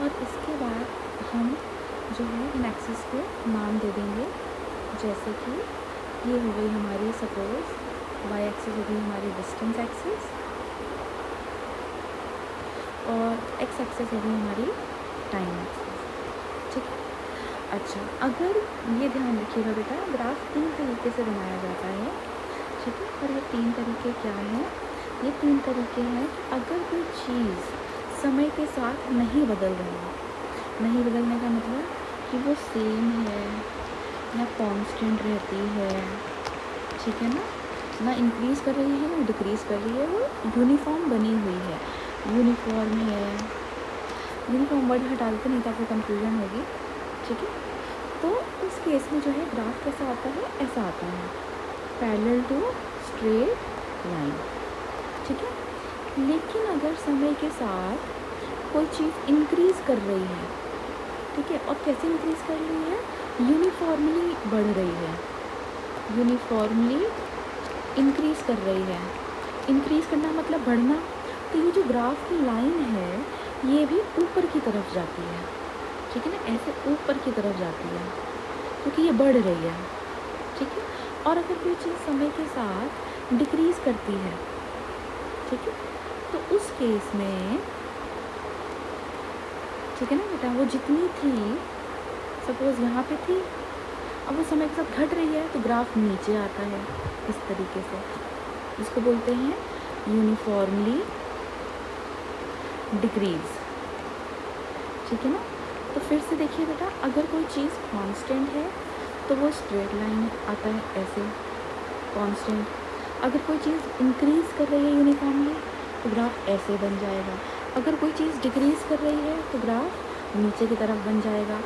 और इसके बाद हम जो है इन एक्सिस को नाम दे देंगे, जैसे कि ये हो गई हमारी सपोज वाई एक्सिस हो गई हमारी डिस्टेंस एक्सिस और एक्स एक्सिस हो गई हमारी टाइम एक्सिस। ठीक है। अच्छा, अगर ये ध्यान रखिएगा बेटा, ग्राफ 3 तरीके से बनाया जाता है। ठीक है। और ये 3 तरीके क्या हैं? ये 3 तरीके हैं कि अगर कोई चीज़ समय के साथ नहीं बदल रही है, नहीं बदलने का मतलब कि वो सेम है या कांस्टेंट रहती है, ठीक है ना इंक्रीज़ कर रही है ना डिक्रीज़ कर रही है, वो यूनिफॉर्म बनी हुई है, यूनिफॉर्म है। यूनिफॉर्म वर्ड हटा देते, नहीं तो आपको कंफ्यूजन होगी। ठीक है। तो उस केस में जो है ग्राफ कैसा आता है? ऐसा आता है, पैरेलल टू स्ट्रेट लाइन। ठीक है। लेकिन अगर समय के साथ कोई चीज़ इंक्रीज़ कर रही है, ठीक है, और कैसे इंक्रीज़ कर रही है? यूनिफॉर्मली बढ़ रही है, यूनिफॉर्मली इंक्रीज़ कर रही है। इंक्रीज़ करना मतलब बढ़ना। तो ये जो ग्राफ की लाइन है ये भी ऊपर की तरफ जाती है, ठीक है ना, ऐसे ऊपर की तरफ जाती है क्योंकि ये बढ़ रही है। ठीक है। और अगर कोई चीज़ समय के साथ डिक्रीज़ करती है, ठीक है, तो उस केस में, ठीक है ना बेटा, वो जितनी थी, सपोज़ यहाँ पे थी, अब वो समय के साथ घट रही है तो ग्राफ नीचे आता है इस तरीके से, जिसको बोलते हैं यूनिफॉर्मली डिक्रीज़। ठीक है ना। तो फिर से देखिए बेटा, अगर कोई चीज़ कांस्टेंट है तो वो स्ट्रेट लाइन आता है ऐसे कांस्टेंट। अगर कोई चीज़ इंक्रीज़ कर रही है यूनिफॉर्मली तो ग्राफ ऐसे बन जाएगा। अगर कोई चीज़ डिक्रीज़ कर रही है तो ग्राफ नीचे की तरफ बन जाएगा।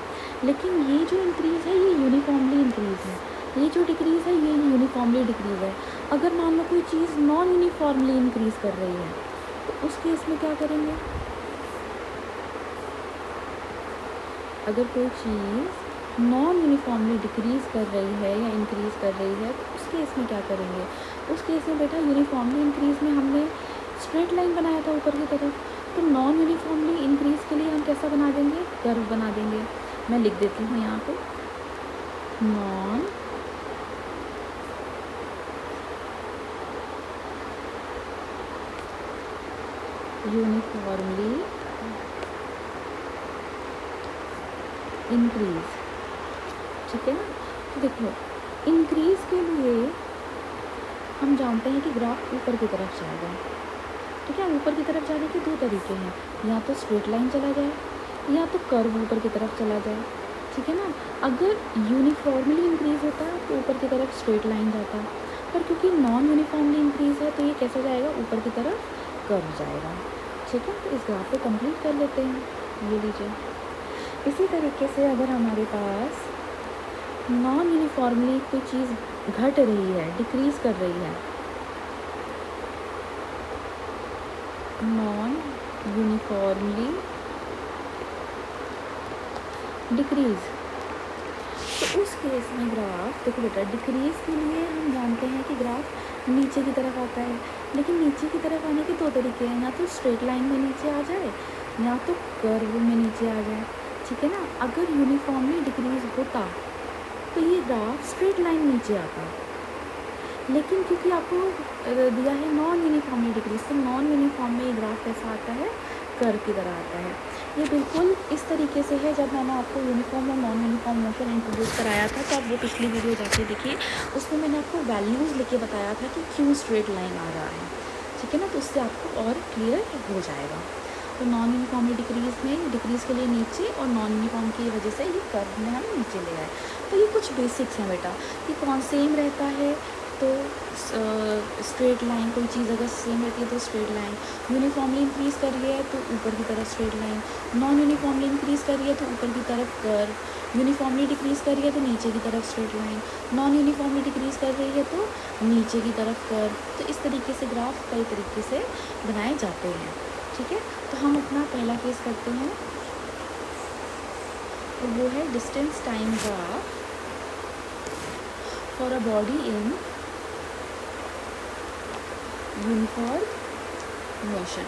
लेकिन ये जो इंक्रीज़ है ये यूनिफॉर्मली इंक्रीज़ है, ये जो डिक्रीज़ है ये यूनिफॉर्मली डिक्रीज़ है। अगर मान लो कोई चीज़ नॉन यूनिफॉर्मली इंक्रीज़ कर रही है तो उस केस में क्या करेंगे? अगर कोई चीज़ नॉन यूनिफॉर्मली डिक्रीज़ कर रही है या इंक्रीज़ कर रही है तो उस केस में क्या करेंगे? उस केस में बेटा यूनिफॉर्मली इंक्रीज़ में हमने स्ट्रेट लाइन बनाया था ऊपर की तरफ, तो नॉन यूनिफॉर्मली इंक्रीज़ के लिए हम कैसा बना देंगे? कर्व बना देंगे। मैं लिख देती हूँ यहाँ पे, नॉन यूनिफॉर्मली इंक्रीज़। ठीक है ना। तो देखो, इंक्रीज़ के लिए हम जानते हैं कि ग्राफ ऊपर की तरफ जाएगा। ठीक है। ऊपर की तरफ जाने के 2 तरीके हैं, या तो स्ट्रेट लाइन चला जाए या तो कर्व ऊपर की तरफ चला जाए। ठीक है ना। अगर यूनिफॉर्मली इंक्रीज़ होता तो ऊपर की तरफ स्ट्रेट लाइन जाता, पर क्योंकि नॉन यूनिफॉर्मली इंक्रीज़ है तो ये कैसा जाएगा? ऊपर की तरफ कर्व जाएगा। ठीक है। तो इस ग्राफ को कंप्लीट कर लेते हैं। ये लीजिए, इसी तरीके से अगर हमारे पास नॉन यूनिफॉर्मली कोई चीज़ घट रही है, डिक्रीज़ कर रही है, नॉन यूनिफॉर्मली डिक्रीज़, तो उस केस में ग्राफ, देखो बेटा, डिक्रीज़ के लिए हम जानते हैं कि ग्राफ नीचे की तरफ आता है। लेकिन नीचे की तरफ आने के 2 तरीके हैं, या तो स्ट्रेट लाइन में नीचे आ जाए या तो कर्व में नीचे आ जाए। ठीक है ना। अगर यूनिफॉर्मली डिक्रीज़ होता तो ये ग्राफ स्ट्रेट लाइन नीचे आता, लेकिन क्योंकि आपको दिया है नॉन यूनिफॉर्मली डिक्रीज, तो नॉन यूनिफॉर्म में ये ग्राफ कैसा आता है? कर्व की तरह आता है। ये बिल्कुल इस तरीके से है, जब मैंने आपको यूनिफॉर्म और नॉन यूनिफॉर्म मोशन इंट्रोड्यूस कराया था तो आप वो पिछली वीडियो जाके देखिए, उसमें मैंने आपको वैल्यूज़ लेके बताया था कि क्यों स्ट्रेट लाइन आ रहा है। ठीक है ना। तो उससे आपको और क्लियर हो जाएगा। तो नॉन यूनिफॉर्मली डिक्रीज़ में डिक्रीज़ के लिए नीचे और नॉन यूनिफॉर्म की वजह से ये कर्व में हम नीचे ले आए। तो ये कुछ बेसिक्स हैं बेटा, कि कौन सेम रहता है तो स्ट्रेट लाइन, कोई चीज़ अगर सेम रहती है तो स्ट्रेट लाइन, यूनिफॉर्मली इंक्रीज़ कर रही है तो ऊपर की तरफ straight line, non uniformly increase कर रही है तो ऊपर की तरफ कर्व, यूनिफॉर्मली डिक्रीज़ कर रही है तो नीचे की तरफ straight line, non uniformly decrease कर रही है तो नीचे की तरफ कर्व। तो इस तरीके से ग्राफ कई तरीके से बनाए जाते हैं। ठीक है। तो हम अपना पहला केस करते हैं, तो वो है distance time graph for a body in uniform motion.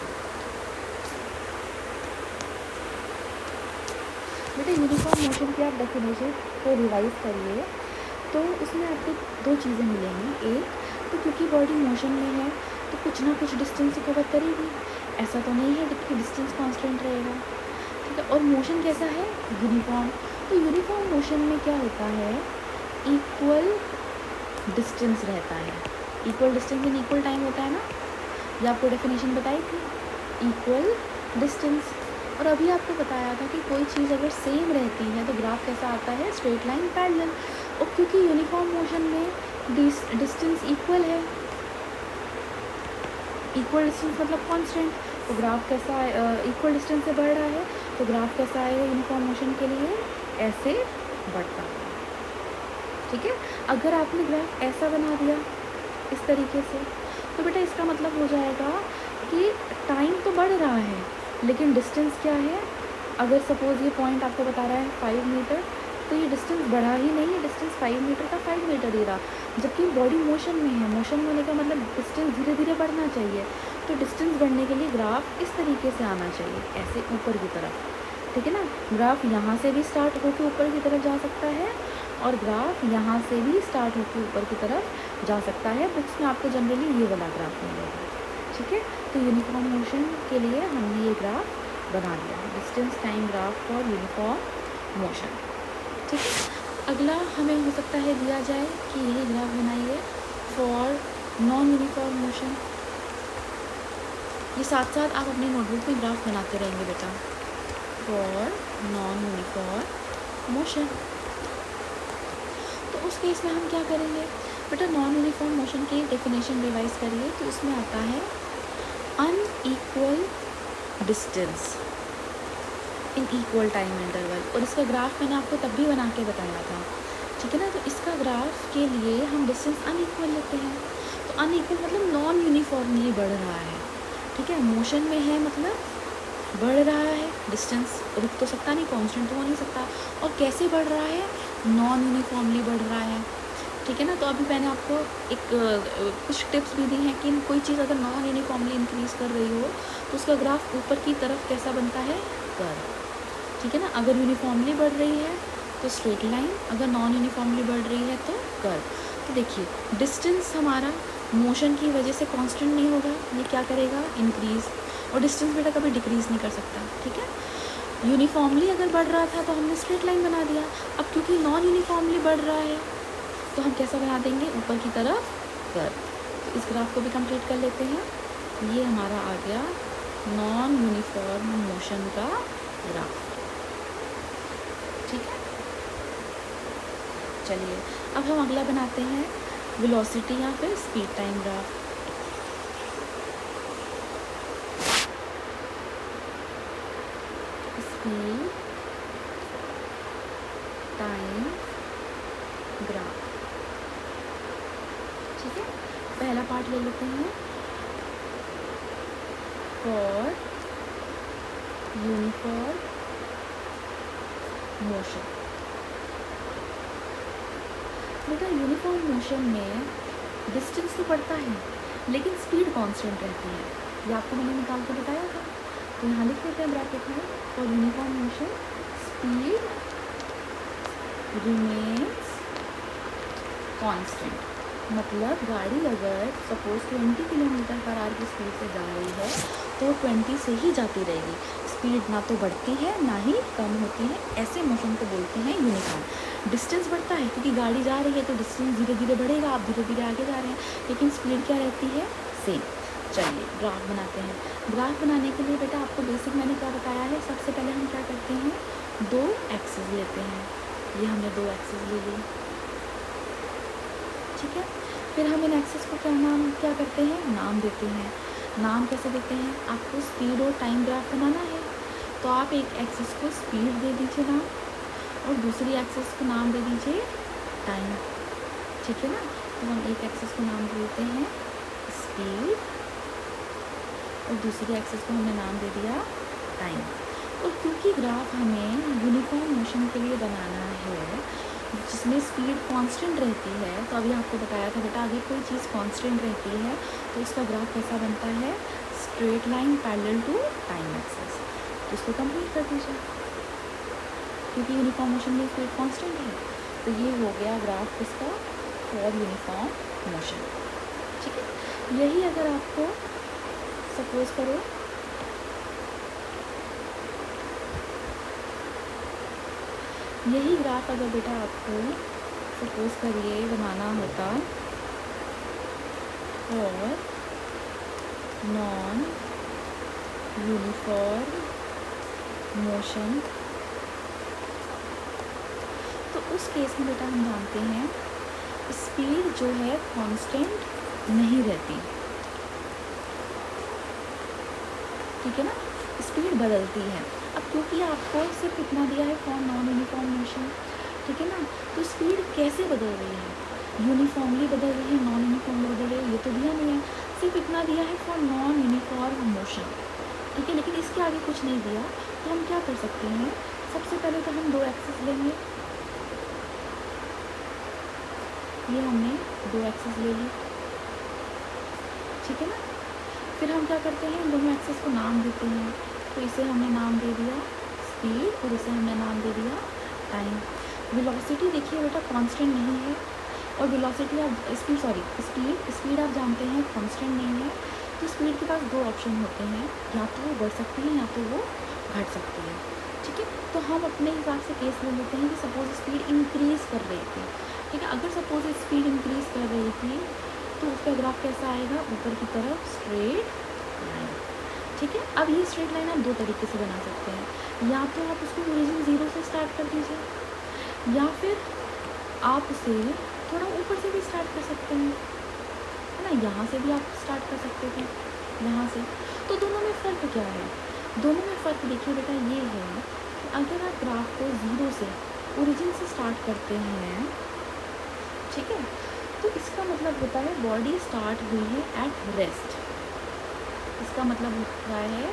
बेटा यूनिफॉर्म मोशन की आप डेफिनेशन को रिवाइज करिए तो उसमें आपको दो चीज़ें मिलेंगी। एक तो क्योंकि बॉडी मोशन में है तो कुछ ना कुछ डिस्टेंस कवर करेगी, ऐसा तो नहीं है कि डिस्टेंस कांस्टेंट रहेगा, ठीक है। और मोशन कैसा है, यूनिफॉर्म। तो यूनिफॉर्म मोशन में क्या होता है, इक्वल डिस्टेंस रहता है। Equal distance in equal time होता है ना, ये आपको डेफिनेशन बताई थी, इक्वल डिस्टेंस। और अभी आपको बताया था कि कोई चीज़ अगर सेम रहती है तो ग्राफ कैसा आता है, स्ट्रेट लाइन पैरेलल। और क्योंकि यूनिफॉर्म मोशन में डिस्टेंस इक्वल है, इक्वल डिस्टेंस मतलब कांस्टेंट, तो ग्राफ कैसा इक्वल डिस्टेंस से बढ़ रहा है तो ग्राफ कैसा आएगा यूनिफॉर्म मोशन के लिए, ऐसे बढ़ता है, ठीक है। अगर आपने ग्राफ ऐसा बना दिया इस तरीके से तो बेटा इसका मतलब हो जाएगा कि टाइम तो बढ़ रहा है लेकिन डिस्टेंस क्या है। अगर सपोज़ ये पॉइंट आपको बता रहा है 5 मीटर तो ये डिस्टेंस बढ़ा ही नहीं है, डिस्टेंस 5 मीटर का 5 मीटर ही रहा, जबकि बॉडी मोशन में है। मोशन में होने का मतलब डिस्टेंस धीरे धीरे बढ़ना चाहिए, तो डिस्टेंस बढ़ने के लिए ग्राफ इस तरीके से आना चाहिए, ऐसे ऊपर की तरफ, ठीक है ना। ग्राफ यहाँ से भी स्टार्ट होकर ऊपर की तरफ जा सकता है और ग्राफ यहाँ से भी स्टार्ट होकर ऊपर की तरफ जा सकता है। बुक्स में आपको जनरली ये वाला ग्राफ मिलेगा, ठीक है। तो यूनिफॉर्म मोशन के लिए हमने ये ग्राफ बना लिया, distance time graph for uniform motion, ठीक है। अगला हमें हो सकता है दिया जाए कि यही ग्राफ बनाइए फॉर नॉन यूनिफॉर्म मोशन। ये साथ साथ आप अपनी नोटबुक में ग्राफ बनाते रहेंगे बेटा, फॉर नॉन यूनिफॉर्म मोशन। तो उस केस में हम क्या करेंगे बेटा, नॉन यूनिफॉर्म मोशन की डेफिनेशन रिवाइज करिए तो इसमें आता है unequal distance in equal time interval. और इसका ग्राफ मैंने आपको तब भी बना के बताया था, ठीक है ना। तो इसका ग्राफ के लिए हम डिस्टेंस अनइक्वल लेते हैं, तो अनइक्वल मतलब नॉन यूनिफॉर्मली बढ़ रहा है, ठीक है। मोशन में है मतलब बढ़ रहा है, डिस्टेंस रुक तो सकता नहीं, कांस्टेंट तो हो नहीं सकता। और कैसे बढ़ रहा है, नॉन यूनिफॉर्मली बढ़ रहा है, ठीक है ना। तो अभी मैंने आपको कुछ टिप्स भी दी हैं कि कोई चीज़ अगर नॉन यूनिफॉर्मली इंक्रीज़ कर रही हो तो उसका ग्राफ ऊपर की तरफ कैसा बनता है, कर्व, ठीक है ना। अगर यूनिफॉर्मली बढ़ रही है तो स्ट्रेट लाइन, अगर नॉन यूनिफॉर्मली बढ़ रही है तो कर्व। तो देखिए डिस्टेंस हमारा मोशन की वजह से कांस्टेंट नहीं होगा, ये क्या करेगा, इंक्रीज़। और डिस्टेंस बेटा कभी डिक्रीज़ नहीं कर सकता, ठीक है। यूनिफॉर्मली अगर बढ़ रहा था तो हमने स्ट्रेट लाइन बना दिया, अब क्योंकि नॉन यूनिफॉर्मली बढ़ रहा है तो हम कैसा बना देंगे, ऊपर की तरफ कर्व। तो इस ग्राफ को भी कंप्लीट कर लेते हैं, ये हमारा आ गया नॉन यूनिफॉर्म मोशन का ग्राफ, ठीक है। चलिए अब हम अगला बनाते हैं वेलोसिटी या फिर speed time graph. Speed time graph, ठीक है। पहला पार्ट ले लेते हैं, फॉर यूनिफॉर्म मोशन। बेटा यूनिफॉर्म मोशन में डिस्टेंस तो बढ़ता है लेकिन स्पीड कांस्टेंट रहती है, ये आपको मैंने निकाल के बताया था। तो यहाँ लिख देते हैं ब्रैकेट में, for uniform motion speed remains constant. मतलब गाड़ी अगर सपोज 20 किलोमीटर पर आवर की स्पीड से जा रही है तो 20 से ही जाती रहेगी, स्पीड ना तो बढ़ती है ना ही कम होती है, ऐसे मोशन को बोलते हैं यूनिफॉर्म। डिस्टेंस बढ़ता है क्योंकि गाड़ी जा रही है तो डिस्टेंस धीरे धीरे बढ़ेगा, आप धीरे धीरे आगे जा रहे हैं, लेकिन स्पीड क्या रहती है, सेम। चलिए ग्राफ बनाते हैं। ग्राफ बनाने के लिए बेटा आपको बेसिक मैंने क्या बताया है, सबसे पहले हम क्या करते हैं, दो एक्सिस लेते हैं, ये हमने दो एक्सिस ले ली, ठीक है। फिर हम इन एक्सिस को क्या करते हैं, नाम देते हैं। नाम कैसे देते हैं, आपको स्पीड और टाइम ग्राफ बनाना है तो आप एक एक्सिस को स्पीड दे दीजिए नाम और दूसरी एक्सिस को नाम दे दीजिए टाइम, ठीक है ना। तो हम एक एक्सिस को नाम देते हैं स्पीड और दूसरी एक्सिस को हमने नाम दे दिया टाइम। और क्योंकि ग्राफ हमें यूनिफॉर्म मोशन के लिए बनाना है जिसमें स्पीड कांस्टेंट रहती है, तो अभी आपको बताया था बेटा अगर कोई चीज़ कांस्टेंट रहती है तो उसका ग्राफ कैसा बनता है, straight line parallel to time axis. तो इसको कंप्लीट कर दीजिए। क्योंकि यूनिफॉर्म मोशन में स्पीड कांस्टेंट है। तो ये हो गया ग्राफ किसका, फॉर यूनिफॉर्म मोशन। ठीक है, यही अगर आपको सपोज करो यही ग्राफ अगर बेटा आपको सपोज करिए बनाना होता और नॉन यूनिफॉर्म मोशन, तो उस केस में बेटा हम जानते हैं स्पीड जो है कांस्टेंट नहीं रहती, ठीक है ना, स्पीड बदलती है। अब क्योंकि आपको सिर्फ इतना दिया है फॉर नॉन यूनिफॉर्म मोशन, ठीक है ना, तो स्पीड कैसे बदल रही है, यूनिफॉर्मली बदल रही है, नॉन यूनिफॉर्मली बदल रही है, ये तो दिया नहीं है, सिर्फ इतना दिया है फॉर नॉन यूनिफॉर्म मोशन, ठीक है। लेकिन इसके आगे कुछ नहीं दिया, तो हम क्या कर सकते हैं, सबसे पहले तो हम दो एक्सिस लेंगे, ये हमने दो एक्सिस ले ली, ठीक है ना। फिर हम क्या करते हैं, दोनों एक्सिस को नाम देते हैं, तो इसे हमने नाम दे दिया स्पीड और इसे हमने नाम दे दिया टाइम। वेलोसिटी देखिए बेटा कांस्टेंट नहीं है, और वेलोसिटी आप स्पीड आप जानते हैं कांस्टेंट नहीं है, तो स्पीड के पास दो ऑप्शन होते हैं, या तो वो बढ़ सकती है या तो वो घट सकती है, ठीक है। तो हम अपने हिसाब से केस ले लेते हैं कि सपोज स्पीड इंक्रीज़ कर रही थी, ठीक है, अगर सपोज स्पीड इंक्रीज़ कर रही थी तो उसका ग्राफ कैसा आएगा, ऊपर की तरफ स्ट्रेट लाइन, ठीक है। अब ये स्ट्रेट लाइन आप दो तरीके से बना सकते हैं, या तो आप उसको ओरिजिन 0 से स्टार्ट कर दीजिए, या फिर आप उसे थोड़ा ऊपर से भी स्टार्ट कर सकते हैं, है ना, यहाँ से भी आप स्टार्ट कर सकते थे, यहाँ से। तो दोनों में फ़र्क क्या है, दोनों में फ़र्क देखिए बेटा ये है कि अगर आप ग्राफ को 0 से ओरिजिन से स्टार्ट करते हैं, ठीक है, तो इसका मतलब होता है बॉडी स्टार्ट हुई है एट रेस्ट, इसका मतलब होता है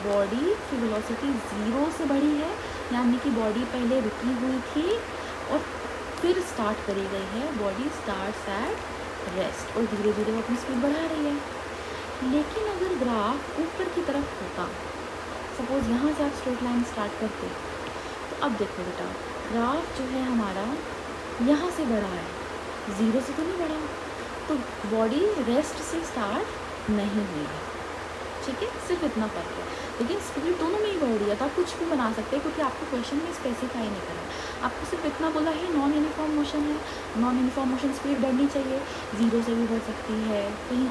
बॉडी की वेलोसिटी 0 से बढ़ी है, यानी कि बॉडी पहले रुकी हुई थी और फिर स्टार्ट करी गई है, बॉडी स्टार्ट्स एट रेस्ट और धीरे धीरे वो अपनी स्पीड बढ़ा रही है। लेकिन अगर ग्राफ ऊपर की तरफ होता, सपोज यहाँ से आप स्ट्रेट लाइन स्टार्ट करते, तो अब देखो बेटा ग्राफ जो है हमारा यहाँ से बढ़ा है, 0 से तो नहीं बढ़ा, तो बॉडी रेस्ट से स्टार्ट नहीं हुई है, ठीक है, सिर्फ इतना फ़र्क है। लेकिन स्पीड दोनों में ही बढ़ रही है, तो आप कुछ भी बना सकते हैं, क्योंकि आपको क्वेश्चन में स्पेसिफाई नहीं करा, आपको सिर्फ इतना बोला है नॉन यूनिफॉर्म मोशन है, नॉन यूनिफॉर्म मोशन स्पीड बढ़नी चाहिए, 0 से भी बढ़ सकती है, कहीं